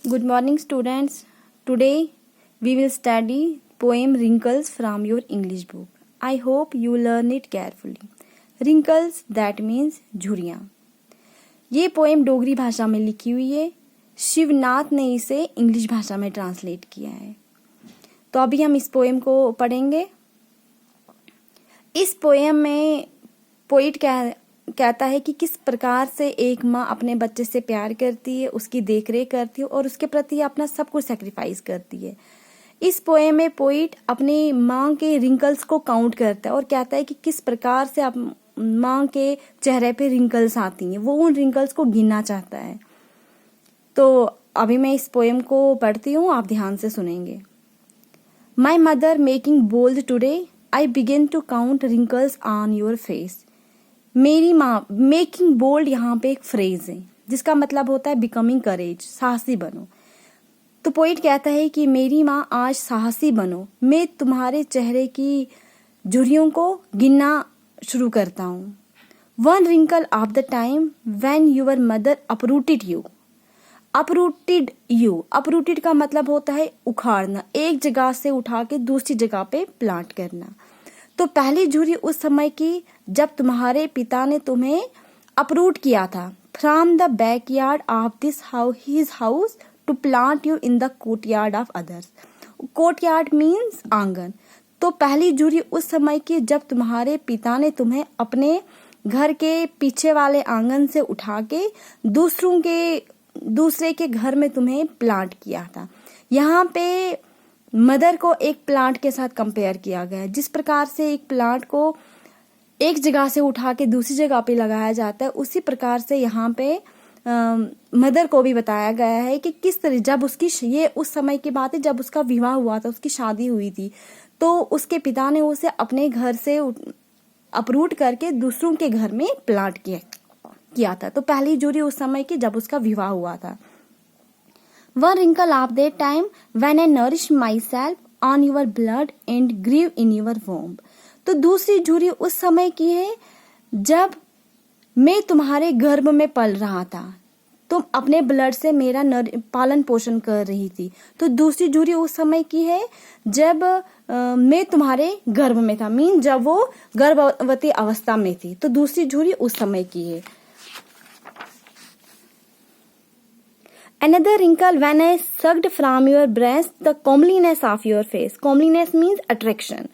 Good morning, students. Today we will study poem Wrinkles from your English book. I hope you learn it carefully. Wrinkles, that means झुर्रियाँ. ये poem Dogri भाषा में लिखी हुई है. शिवनाथ ने इसे इंग्लिश भाषा में ट्रांसलेट किया है. तो अभी हम इस पोएम को पढ़ेंगे. इस पोएम में पोइट कहता है कि किस प्रकार से एक माँ अपने बच्चे से प्यार करती है, उसकी देखरेख करती है और उसके प्रति अपना सब कुछ सैक्रिफाइस करती है. इस पोएम में पोइट अपनी माँ के रिंकल्स को काउंट करता है और कहता है कि किस प्रकार से माँ के चेहरे पे रिंकल्स आती हैं, वो उन रिंकल्स को गिनना चाहता है. तो अभी मैं इस पोएम को पढ़ती हूँ, आप ध्यान से सुनेंगे. My mother making bold today, I begin to count wrinkles on your face. मेरी माँ, मेकिंग बोल्ड यहाँ पे एक फ्रेज है जिसका मतलब होता है बिकमिंग करेज, साहसी बनो. तो पोइट कहता है कि मेरी माँ आज साहसी बनो, मैं तुम्हारे चेहरे की झुर्रियों को गिनना शुरू करता हूँ. One wrinkle of the time when your mother uprooted you. Uprooted you, uprooted का मतलब होता है उखाड़ना, एक जगह से उठा के दूसरी जगह पे प्लांट करना. तो पहली झुर्री उस समय की जब तुम्हारे पिता ने तुम्हें अपरूट किया था. From the backyard of this his house to plant you in the courtyard of others. Courtyard means आंगन. तो पहली झुर्री उस समय की जब तुम्हारे पिता ने तुम्हें अपने घर के पीछे वाले आंगन से उठा के दूसरे के घर में तुम्हें प्लांट किया था. यहाँ पे मदर को एक प्लांट के साथ कंपेयर किया गया है. जिस प्रकार से एक प्लांट को एक जगह से उठा के दूसरी जगह पे लगाया जाता है, उसी प्रकार से यहाँ पे मदर को भी बताया गया है कि किस तरह जब उसकी, ये उस समय की बात है जब उसका विवाह हुआ था, उसकी शादी हुई थी, तो उसके पिता ने उसे अपने घर से अपरूट करके दूसरों के घर में प्लांट किया था. तो पहली झुर्री उस समय की जब उसका विवाह हुआ था. One wrinkle of that time when I nourished myself on your blood and grew in your womb. तो दूसरी झुर्री उस समय की है जब मैं तुम्हारे गर्भ में पल रहा था, तुम अपने ब्लड से मेरा पालन पोषण कर रही थी. तो दूसरी झुर्री उस समय की है जब मैं तुम्हारे गर्भ में था, मीन जब वो गर्भवती अवस्था में थी. तो दूसरी झुर्री उस समय की है. Another wrinkle when I sucked from your breast the comeliness of your face. Comeliness means attraction.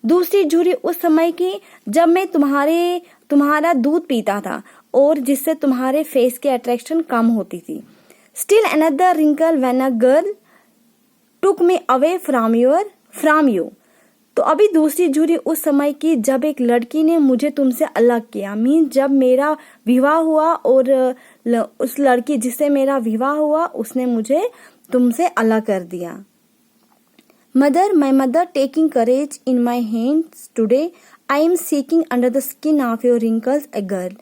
दूसरी झुर्री उस समय की जब मैं तुम्हारा दूध पीता था और जिससे तुम्हारे फेस के अट्रैक्शन कम होती थी. Still another wrinkle when a girl took me away from you. तो अभी दूसरी झुर्री उस समय की जब एक लड़की ने मुझे तुमसे अलग किया, मीन जब मेरा विवाह हुआ और उस लड़की जिससे मेरा विवाह हुआ उसने मुझे तुमसे अलग कर दिया. Mother, my mother taking courage in my hands today, I am seeking under the skin of your wrinkles a girl.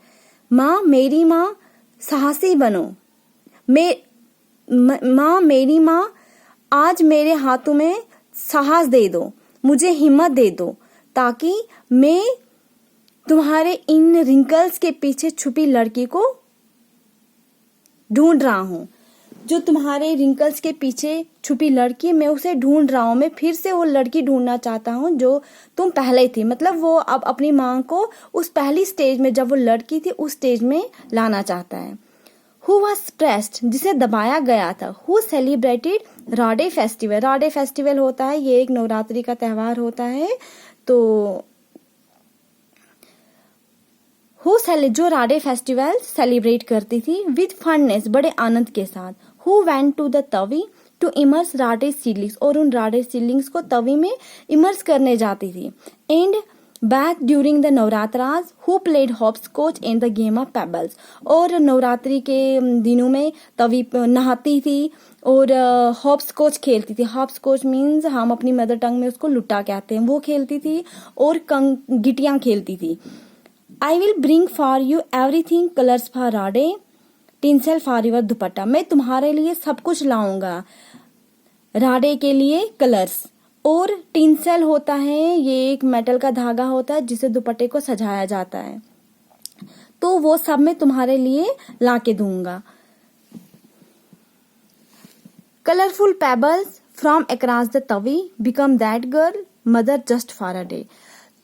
माँ, मेरी माँ साहसी बनो. माँ, मेरी माँ आज मेरे हाथों में साहस दे दो, मुझे हिम्मत दे दो, ताकि मैं तुम्हारे इन रिंकल्स के पीछे छुपी लड़की को ढूंढ रहा हूँ. जो तुम्हारे रिंकल्स के पीछे छुपी लड़की, मैं उसे ढूंढ रहा हूँ. मैं फिर से वो लड़की ढूंढना चाहता हूँ जो तुम पहले थी. मतलब वो अब अपनी माँ को उस पहली स्टेज में जब वो लड़की थी उस स्टेज में लाना चाहता है. Who was pressed, जिसे दबाया गया था. Who celebrated Rade festival. Rade festival होता है, ये एक नवरात्रि का त्योहार होता है. तो जो राडे फेस्टिवल सेलिब्रेट करती थी विद फननेस, बड़े आनंद के साथ. Who went to the Tawi to immerse Rade seedlings, और उन राडे सीडलिंग्स को तवी में इमर्स करने जाती थी. And back during the Navratras who played hopscotch in the game of pebbles. और नवरात्रि के दिनों में तवी नहाती थी और हॉप्सकॉच खेलती थी. हॉप्सकॉच मीन्स हम अपनी मदर टंग में उसको लुट्टा कहते हैं, वो खेलती थी और गिटियां खेलती थी. I will bring for you everything colours for Rade tinsel for your दुपट्टा. मैं तुम्हारे लिए सब कुछ लाऊंगा, राडे के लिए कलर्स. और टिंसल होता है, ये एक मेटल का धागा होता है जिसे दुपट्टे को सजाया जाता है. तो वो सब मैं तुम्हारे लिए ला के दूंगा. Colourful pebbles from across the Tawi become that girl mother just for a day.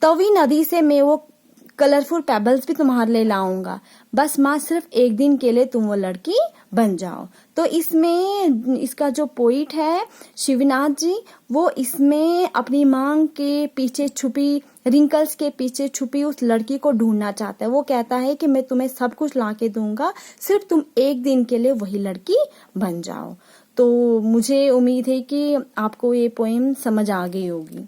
Tawi नदी से मैं वो कलरफुल पेबल्स भी तुम्हारे लिए लाऊंगा, बस माँ सिर्फ एक दिन के लिए तुम वो लड़की बन जाओ। तो इसमें इसका जो पोइट है शिवनाथ जी, वो इसमें अपनी मांग के पीछे छुपी, रिंकल्स के पीछे छुपी उस लड़की को ढूंढना चाहता है। वो कहता है कि मैं तुम्हें सब कुछ ला के दूंगा, सिर्फ तुम एक दिन के लिए वही लड़की बन जाओ। तो मुझे उम्मीद है कि आपको ये पोएम समझ आ गई होगी।